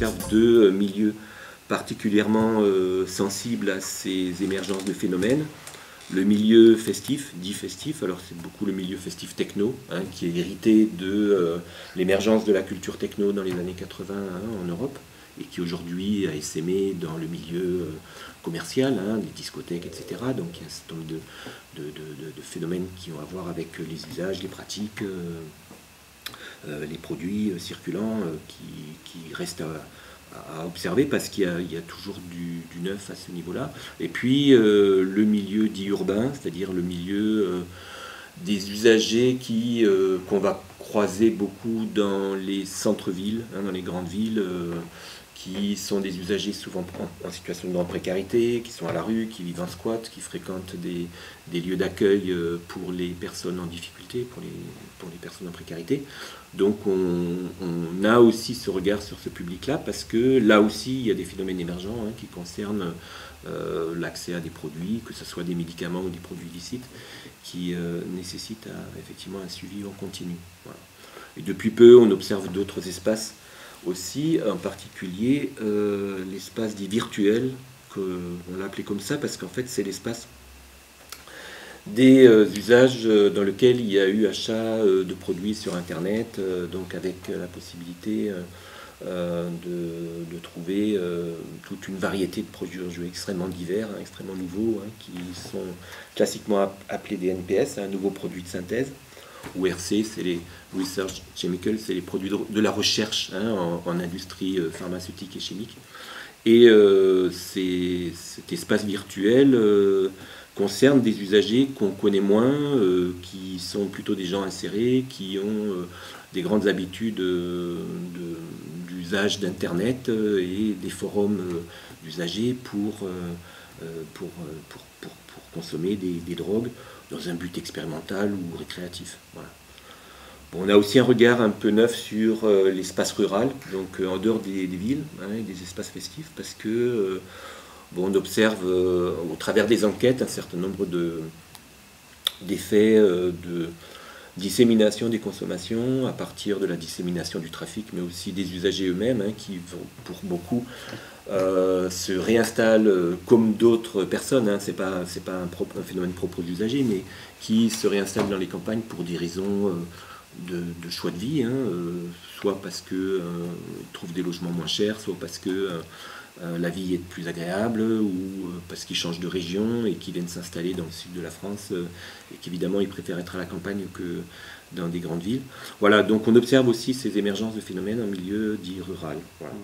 observe deux milieux particulièrement sensibles à ces émergences de phénomènes. Le milieu festif, dit festif, alors c'est beaucoup le milieu festif techno, hein, qui est hérité de l'émergence de la culture techno dans les années 80 en Europe, et qui aujourd'hui a essaimé dans le milieu commercial, les discothèques, etc. Donc il y a un certain nombre de phénomènes qui ont à voir avec les usages, les pratiques, les produits circulants qui restent à observer parce qu'il y a toujours du neuf à ce niveau-là. Et puis le milieu dit urbain, c'est-à-dire le milieu des usagers qu'on va croiser beaucoup dans les centres-villes, dans les grandes villes, qui sont des usagers souvent en situation de grande précarité, qui sont à la rue, qui vivent en squat, qui fréquentent des lieux d'accueil pour les personnes en difficulté, pour les personnes en précarité. Donc on a aussi ce regard sur ce public-là, parce que là aussi il y a des phénomènes émergents qui concernent l'accès à des produits, que ce soit des médicaments ou des produits licites, qui nécessitent effectivement un suivi en continu. Voilà. Et depuis peu, on observe d'autres espaces aussi, en particulier l'espace dit virtuel, on l'a appelé comme ça parce qu'en fait c'est l'espace des usages dans lequel il y a eu achat de produits sur Internet, donc avec la possibilité de trouver toute une variété de produits extrêmement divers, extrêmement nouveaux, qui sont classiquement appelés des NPS, nouveaux produits de synthèse, ou RC, c'est les Research Chemicals, c'est les produits de la recherche en industrie pharmaceutique et chimique. Et cet espace virtuel concerne des usagers qu'on connaît moins, qui sont plutôt des gens insérés, qui ont des grandes habitudes d'usage d'Internet et des forums d'usagers pour consommer des drogues dans un but expérimental ou récréatif. Voilà. Bon, on a aussi un regard un peu neuf sur l'espace rural, donc en dehors des villes, des espaces festifs, parce que on observe au travers des enquêtes un certain nombre d'effets de dissémination des consommations à partir de la dissémination du trafic, mais aussi des usagers eux-mêmes qui vont pour beaucoup se réinstallent comme d'autres personnes, c'est pas un phénomène propre aux usagers, mais qui se réinstallent dans les campagnes pour des raisons de choix de vie, soit parce qu'ils trouvent des logements moins chers, soit parce que la vie est plus agréable, ou parce qu'ils changent de région et qu'ils viennent s'installer dans le sud de la France, et qu'évidemment ils préfèrent être à la campagne que dans des grandes villes. Voilà, donc on observe aussi ces émergences de phénomènes en milieu dit rural. Voilà.